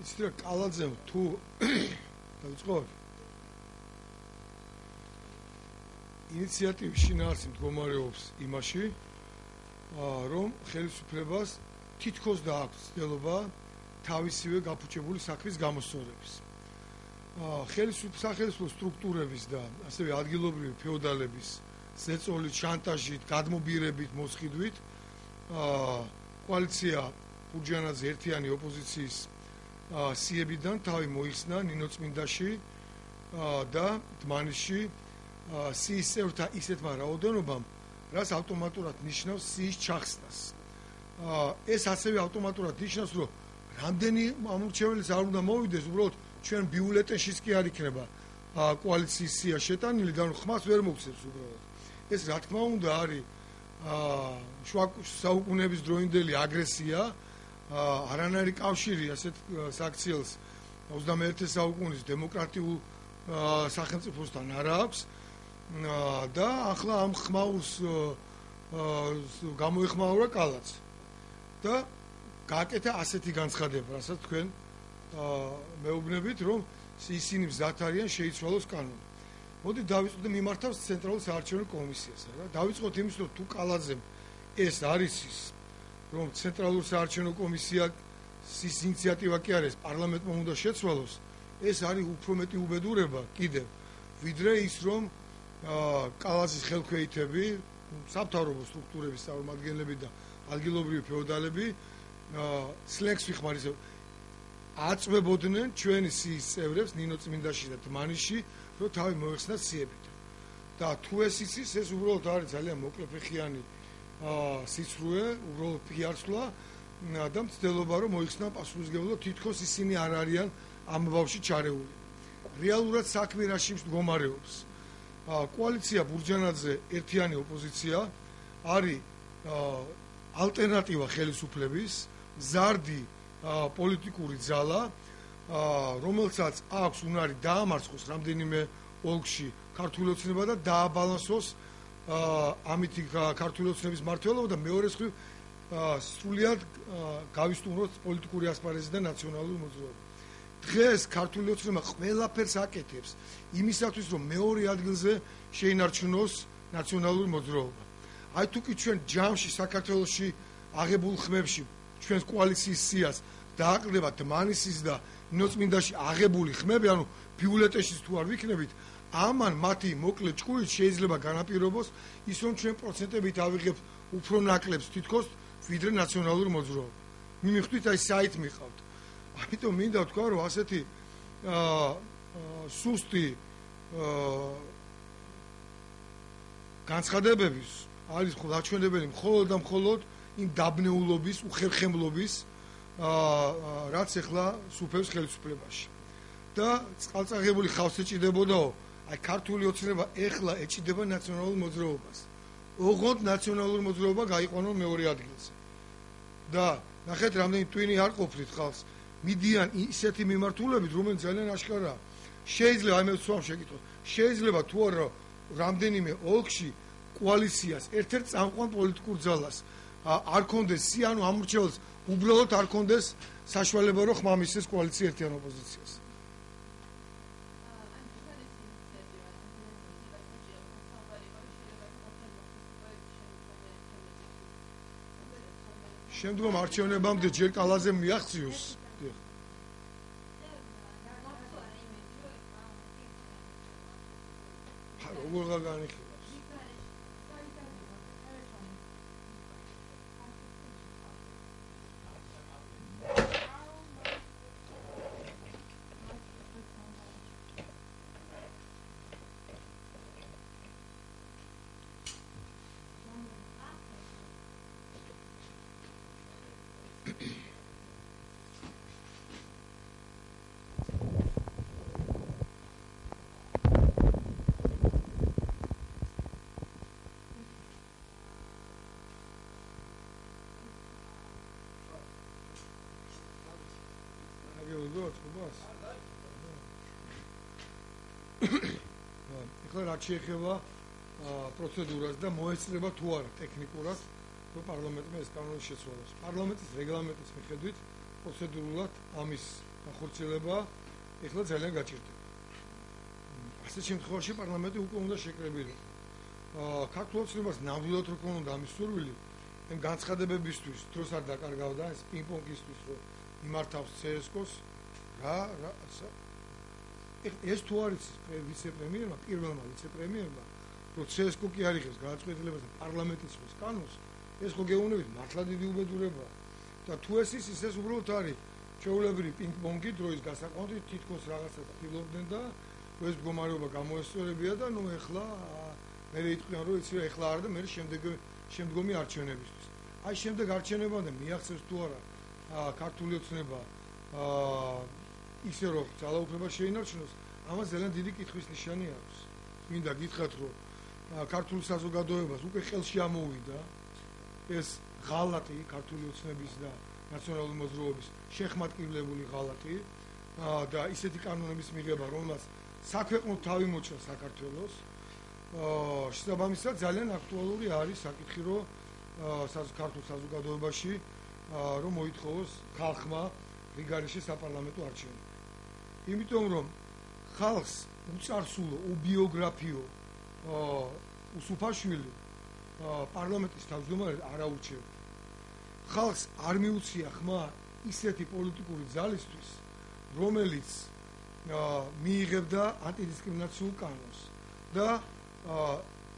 იცით რა კალაძემ თუ დაიწყოთ ინიციატივის შინაარსი მდგომარეობს იმაში, რომ ხელისუფლებას თითქოს დააქვს ცდილობა თავისივე გაფუჭებული საქმის გამოსწორების. სახელისუფლო სტრუქტურების და ასევე ადგილობრივი ფეოდალების ზეწოლით, შანტაჟით, გადმობირებით, მოსყიდვით კოალიცია ბურჯანაძე ერთიანი ოპოზიციის სიებიდან თავი მოიხსნა ნინოწმინდაში და დმანისში სიის წევრთა ისეთმა რაოდენობამ, რაც ავტომატურად ნიშნავს სიის ჩახსნას. ეს ასევე ავტომატურად ნიშნავს, რომ რამდენი ამორჩეველიც არ უნდა მოვიდეს, უბრალოდ ჩვენ ბიულეტენშიც კი არ იქნება კოალიციის სია შეტანილი და ხმას ვერ მოგცემს უბრალოდ. ეს რა თქმა უნდა არის შუა საუკუნეების დროინდელი აგრესია, არანაირი კავშირი ასეთ საქციელს 21 საუკუნის დემოკრატიულ სახელმწიფოსთან არ აქვს და ახლა ამ ხმაურს გამოეხმაურა კალაც და გააკეთა ასეთი განცხადება, რასაც თქვენ მეუბნებით, რომ ისინი მზად არიან შეიცვალოს კანონი. მოდი დავიწყოთ მიმართავს ცენტრალურ საარჩევნო კომისიას რა. დავიწყოთ იმის, რომ თუ კალაძემ ეს არის ის, რომ ცენტრალურ საარჩევნო კომისიის ინიციატივა კი არის, პარლამენტმა უნდა შეცვალოს, ეს არის უფრო მეტი უბედურება კიდევ, ვიდრე ის, რომ კალაძის ხელქვეითები, სამთავრობო სტრუქტურების წარმომადგენლები და ადგილობრივი ფეოდალები სლენგს ვიხმარისებ აწვებოდნენ ჩვენი სიის წევრებს ნინოწმინდაში და დმანისში, რომ თავი მოეხსნათ სიებიდან. და თუ ეს იცის, ეს უბრალოდ არის ძალიან მოკლეფეხიანი სიცრუე, უბრალოდ პიარსლა და მცდელობა, რომ მოიხსნა პასუხისმგებლობა, თითქოს ისინი არ არიან ამ ბავში ჩარეული. რეალურად საქმე რაში მდგომარეობს? კოალიცია ბურჯანაძე ერთიანი ოპოზიცია არის ალტერნატივა ხელისუფლების, მზარდი პოლიტიკური ძალა, რომელსაც აქვს უნარი დაამარცხოს რამდენიმე ოლქში ქართული ოცნება და დააბალანსოს ამითი ქართული ოცნების მმართველობა და მეორე მხრივ სრულიად გავისტუმროს პოლიტიკური ასპარეზი და ნაციონალური მოძრაობა. დღეს ქართული ოცნება ყველაფერს აკეთებს იმისათვის, რომ მეორე ადგილზე შეინარჩუნოს ნაციონალური მოძრაობა. აი თუ კი ჩვენ ჯამში საქართველოში აღებულ ხმებში ჩვენს კოალიციის სიას დააყრდება დმანისის და ნინოწმინდაში აღებული ხმები, ანუ ბიულეტენშიც თუ არ ვიქნებით, ამან მათი მოკლე ჭკუით შეიძლება განაპირობოს ის, რომ ჩვენ პროცენტებით ავიღებთ უფრო ნაკლებს თითქოს ვიდრე ნაციონალური მოძრაობა. მიმიხვდით აი საით მიყავთ. ამიტომ მინდა ვთქვა, რომ ასეთი სუსტი განცხადებების არის დაჩვენებელი მხოლოდ და მხოლოდ იმ დაბნეულობის, უხერხემლობის, რაც ახლა სუფევს ხელისუფლებაში. და წყალწაღებული ხავს ეჭიდებოდაო, აი ქართული ოცნება ახლა ეჭიდება ნაციონალურ მოძრაობას. ოღონდ ნაციონალური მოძრაობა გაიყვანო მეორე ადგილზე. და ნახეთ, რამდენი ტვინი არ ყოფნით ხალხს. მიდიან ისეთი მიმართულებით, რომელიც ძალიან აშკარაა. შეიძლება აი მე ვცვამ შეკითხოთ, შეიძლება თუ არა რამდენიმე ოლქში კოალიციას ერთ-ერთ წამყვან პოლიტიკურ ძალას არ კონდეს სია, ანუ ამორჩეველს უბრალოდ არ კონდეს საშუალება, რომ ხმამისცეს კოალიცია ერთიან ოპოზიციას. შემდგომ არჩევნებამდე ჯერ კალაძემ მიაღწიოს. როგორ განიხილავს? ეხლა რაც შეეხება პროცედურას და მოეწება თუ არა ტექნიკურად, რომ პარლამენტმა ეს კანონი შეცვალოს. პარლამენტის რეგლამენტის მიხედვით პროცედურულად ამის განხორციელება ეხლა ძალიან გაჭირდება. ასეთ შემთხვევაში პარლამენტი უკვე უნდა შეკრებილიყო. ქართულ ოცნებას ნამდვილად რო ქონოდა ამის სურვილი, ამ განცხადებებისთვის დროს არ დაკარგავდა ეს პინგ-პონგისთვის რომ იმართავს CSKO-ს ეს თუ არის ვიცე-პრემიერმა, პირველმა ვიცე-პრემიერმა, რომ CSKO კი არ იღებს გადაწყვეტილებას და პარლამენტის ხოს კანონს, ეს ხო გეუბნებით მართლა დიდი უბედურებაა. და თუ ეს ის ეს უბრალოდ არის ჩვეულებრივი პინგ-პონგი დროის გასაკვანტით თითქოს რაღაცა ცდილობდნენ და ეს მდგომარეობა გამოესწორებია და ნუ ეხლა მე იტყვიან რომ იცი რა ეხლა არ და მე შემდგომი არჩევნებისთვის. აი შემდეგ არჩევნებამდე მიაღწევს თუ არა ქართული ოცნება ისე რომ ძალაუფლება შეინარჩუნოს, ამას ძალიან დიდი კითხვის ნიშანი აქვს. მინდა გითხრათ რომ ქართული საზოგადოებას უკვე ხელში ამოვიდა ეს ღალატი ქართული ოცნების და ნაციონალური მოძრაობის შეხმატკივრებული ღალატი და ისეთი კანონების მიღება, რომელსაც საქვეყნოდ თავი მოჭრა საქართველოს. შესაბამისად ძალიან აქტუალური არის საკითხი, რომ ქართულ საზოგადოებაში რომ მოითხოვოს ხალხმა რიგარიში საპარლამენტო არჩევნები. იმიტომ რომ ხალხს უწარსულო, უბიოგრაფიო უსუფაშვილი პარლამენტის თავმჯდომარედ არ აურჩევდა. ხალხს არ მიუცია ხმა ისეთი პოლიტიკური ძალისთვის, რომელიც მიიღებდა ანტიდისკრიმინაციულ კანონს და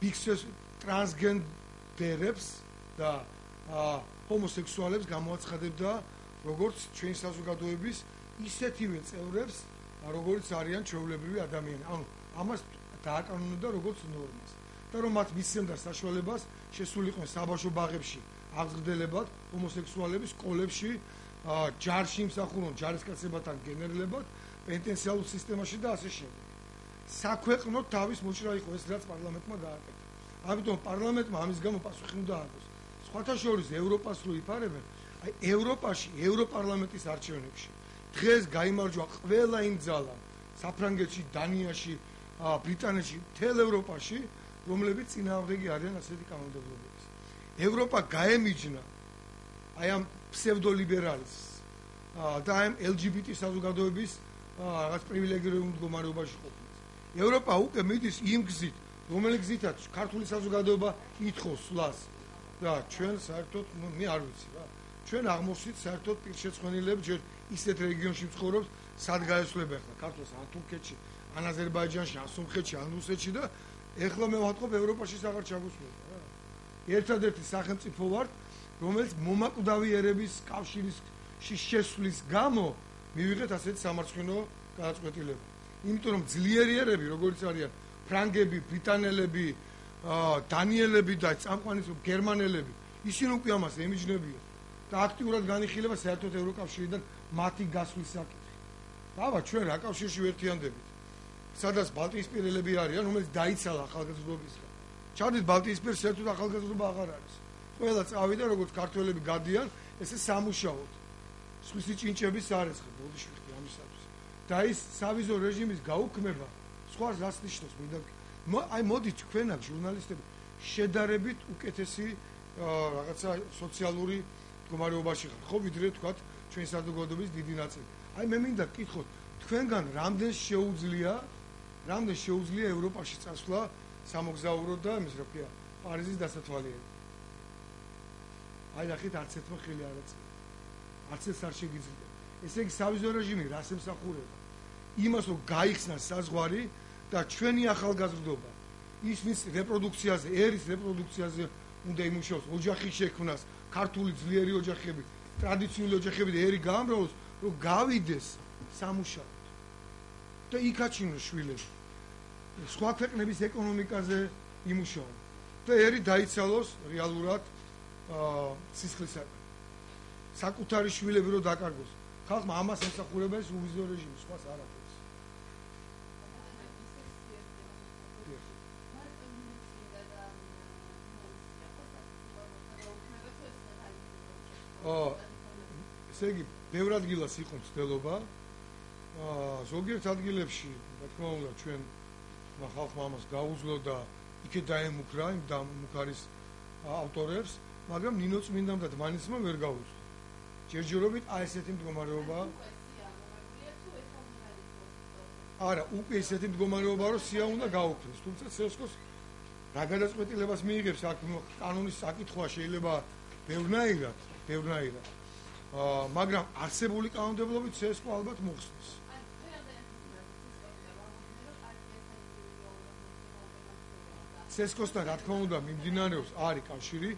ბიქსეს ტრანსგენდერებს და ჰომოსექსუალებს გამოაცხადებდა როგორც ჩვენი საზოგადოების ისეთივე წევრებს, როგორც არიან ჩვეულებრივი ადამიანები. ანუ ამას დააკანონებდა როგორც ნორმას. და რომ მათ მისცემდა საშუალებას შესულიყვნენ საბავშვო ბაღებში აღზრდებათ ჰომოსექსუალების სკოლებში, ჯარში იმსახურონ ჯარისკაცებთან გენერლებად, პენტენციალურ სისტემაში და ასე შემდეგ. საქვეყნოდ თავის მოჭრა იყო ეს, რაც პარლამენტმა გააკეთა. ამიტომ პარლამენტმა ამის გამო პასუხი უნდა ააგოს. სხვათა შორის ევროპას რო იფარებენ, აი ევროპაში, ევროპარლამენტის არჩევნებში დღეს გაიმარჯვა ყველა იმ ძალამ, საფრანგეთში, დანიაში, ბრიტანეთში, მთელ ევროპაში, რომლებიც წინააღმდეგი არიან ასეთი კანონმდებლობების. ევროპა გაემიჯნა აი ამ ფსევდოლიბერალის და ამ LGBT საზოგადოების რაღაც პრივილეგირებულ მდგომარეობაში ყოფნის. ევროპა უკვე მიდის იმ გზით, რომელიც გზითაც ქართული საზოგადოება ითხოვს სვლას და ჩვენ საერთოდ მე არ ვიცი რა. ჩვენ აღმოჩნდით საერთოდ პირშეცხვენილებს ჯერ ისეთ რეგიონში ვცხოვრობთ, სად გაესვლება ახლა ქართულს ან თურქეთში, ან აზერბაიჯანში, ან სომხეთში, ან რუსეთში და ეხლა მე ვატყობ ევროპაში აღარ ჩაგუსმება რა. ერთადერთი სახელმწიფო ვარ, რომელიც მომაკვდავი ერების კავშირის შესვლის გამო მივიღეთ ასეთი სამარცხინო გადაწყვეტილება. იმიტომ რომ ძლიერი ერები, როგორც არიან ფრანგები, ბრიტანელები, დანიელები და წამყვანი გერმანელები, ისინი უკვე ამას ემიჯნებიან და აქტიურად განიხილება საერთოდ ევროკავშირიდან მათი გასვლის საკითხი. აბა ჩვენ რა კავშირში ვერთიანდებით? სადაც ბალტიისპირელები არიან, რომელიც დაიცალა ახალგაზრდობისგან. ჩავდით ბალტიისპირს, საერთოდ ახალგაზრდობა აღარ არის. ყველა წავიდა, როგორც ქართველები გადიან, ესე სამუშაოდ. სხვისი ჭინჭების არესხა, ბოდიშვიხი ამისათვის. და ის სავიზო რეჟიმის გაუქმება, სხვა რას ნიშნავს, მინდა აი მოდით თქვენ აქ ჟურნალისტები შედარებით უკეთესი რაღაცა სოციალური მდგომარეობაში ხარ, ხო, ვიდრე თქვათ ჩვენი საზოგადოების დიდი ნაწილი. აი მე მინდა გკითხოთ, თქვენგან რამდენს შეუძლია ევროპაში წასვლა სამოგზაურო და იმის რა ქვია, პარიზის დასათვალიერებლად. აი ნახეთ, არც ერთმა ხელი არ აწია. არც ეს არ შეგიძლია. ესე იგი სავიზო რეჟიმი რას ემსახურება? იმას რომ გაიხსნა საზღვარი და ჩვენი ახალგაზრდობა ისმის რეპროდუქციაზე, ერის რეპროდუქციაზე უნდა იმუშაოს, ოჯახის შექმნას, ქართული ძლიერი ოჯახები, ტრადიციული ოჯახები და ერი გაამრავლოს, რომ გავიდეს სამუშაოდ და იქაჩინოს შვილები. სხვა ქვეყნების ეკონომიკაზე იმუშაონ და ერი დაიცალოს რეალურად სისხლისაგან. საკუთარი შვილები რო დაკარგოს. ხალხმა ამას ემსახურება ეს უვიზო რეჟიმი, სხვას არაფერს. ესე იგი, ბევრ ადგილას იყო მცდელობა. ზოგიერთ ადგილებში, რა თქმა უნდა, ჩვენ ხალხმა ამას გაუძლო და იქე დაემუქრა იმ დამუქარის ავტორებს, მაგრამ ნინო წმინდამ და დმანისმა ვერ გაუძლო. ჯერჯერობით აი ესეთი მდგომარეობა. არა, უკვე ისეთი მდგომარეობა რომ სია უნდა გაუქმდეს, თუმცა CSKO-ს რა გადაწყვეტილებას მიიღებს აქ კანონის საკითხვა შეიძლება ბევრნაირად. მაგრამ არსებული კანონმდებლობით CSKO ალბათ მოხსნის. CSKO-სთან რა თქმა უნდა მიმდინარეობს არის კავშირი.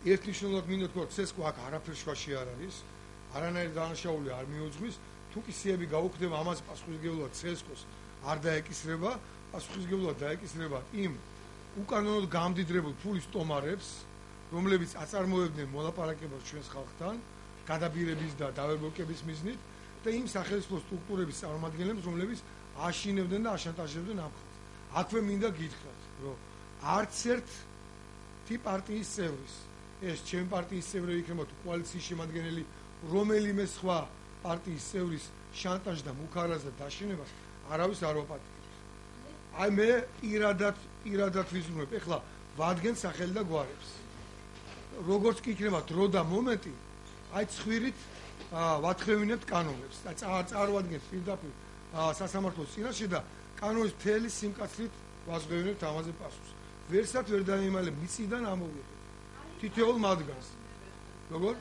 ერთნიშნულად მინდა თქვა, რომ CSKO აქ არაფერ შუაში არ არის, არანაირი დანაშაული არ მიუძღვის. თუ კი სიები გაუქმდება, ამას პასუხისმგებლად CSKO-ს არ დაეკისრება, პასუხისმგებლად დაეკისრება იმ უკანონოდ გამდიდრებულ ფულის სტომარებს, რომლებიც აწარმოებდნენ მოლაპარაკებას ჩვენს ხალხთან, გადაბირების და დავერბოკების მიზნით და იმ სახელმწიფო სტრუქტურების წარმომადგენლებს, რომლებიც აშინებდნენ და აშანტაჟებდნენ ამ ხალხს. აქვე მინდა გითხრათ, რომ არც ერთი პარტიის წევრის, ეს ჩემი პარტიის წევრი იქნება თუ კოალიციის შემადგენელი, რომელიმე სხვა პარტიის წევრის შანტაჟს და მუქარას და დაშინებას არავის არ ვაპატიმრებს. აი მე პირადად ვიზრუნებ, ეხლა ვადგენთ სახელი და გვარებს. როგორც კი იქნება დრო და მომენტი, აი ცხვირით ვათხრევინებთ კანონებს და წარვადგენთ პირდაპირ სასამართლოს წინაშე და კანონის მთელი სიმკაცრით ვაზღვევინებთ ამაზე პასუხს. ვერსად ვერ დაიმალებ მიწიდან ამოვიღეთ თითოეულ მათგანს. როგორ?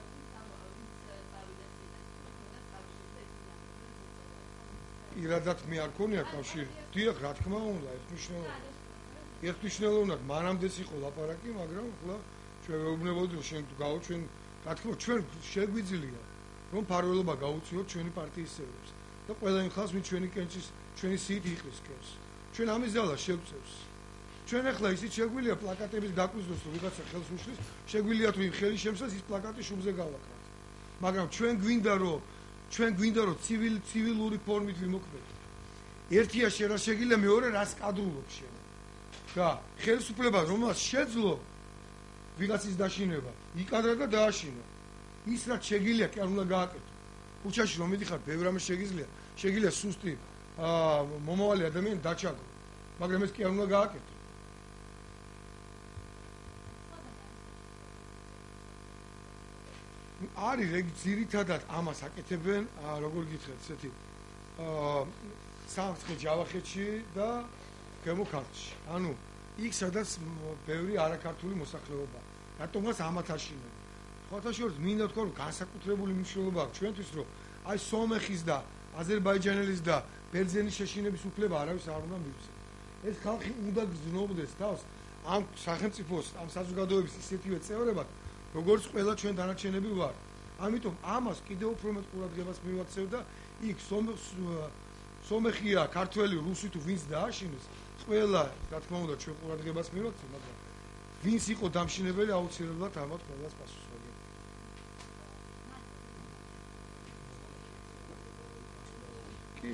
პირადად მე არ ქონია კავშირი. დიახ, რა თქმა უნდა, ერთნიშნულოვნად მანამდეც იყო ლაპარაკი, მაგრამ ახლა ჩვენ ვეუბნებოდი, რომ ჩვენ გავუჩვენ, რა თქმა უნდა, ჩვენ შეგვიძლია, რომ ფარველობა გაუწიოთ ჩვენი პარტიის წევრებს და ყველა იმ ხალხს, ვინც ჩვენი კენჭის, ჩვენი სიით იყრის კენს. ჩვენ ამის ძალას შევწევს. ჩვენ ახლა ისიც შეგვიძლია პლაკატების გაკვიზნოს, რომ ვიღაცა ხელს უშლის, შეგვიძლია თუ იმ ხელი შემსას ის პლაკატი შუბზე გავაკრათ. მაგრამ ჩვენ გვინდა რომ ცივილური ფორმით ვიმოქმედოთ. ერთია შენ რა შეგიძლია, მეორე რას კადრულობ შენ. და ხელისუფლება რომელსაც შეძლო ვიღაცის დაშინება, იკადრა და დააშინა. ის რაც შეგიძლია კი არ უნდა გააკეთო. ქუჩაში რომ მიდიხარ, ბევრ რამე შეგიძლია სუსტი მომავალი ადამიანი დაჩაგრო. მაგრამ ეს კი არ უნდა გააკეთო. არის ძირითადად ამას აკეთებენ, როგორ გითხრათ, ესეთი სამცხე ჯავახეთში და გემო ქართლში. ანუ იქ სადაც ბევრი არაქართული მოსახლეობაა. რატომაც ამათ აშინებენ. ხოთაშორის მინდა თქვა, რომ განსაკუთრებული მნიშვნელობა აქვს ჩვენთვის, რომ აი სომეხის და აზერბაიჯანელის და ბერძენის შეშინების უფლება არავის არ უნდა მივცეს. ეს ხალხი უნდა გზნობდეს თავს ამ სახელმწიფოს, ამ საზოგადოების ისეთივე წევრებად, როგორც ყველა ჩვენ დანარჩენები ვარ. ამიტომ ამას კიდევ უფრო მეტ ყურადღებას მივაქცევ და იქ სომეხია, ქართველი, რუსი თუ ვინც დააშინეს, ყველა, რა თქმა უნდა, ჩვენ ყურადღებას მივაქცევ, მაგრამ ვინც იყო დამშინებელი, აუცილებლად ამათ ყველას პასუხს ვაგებ. კი,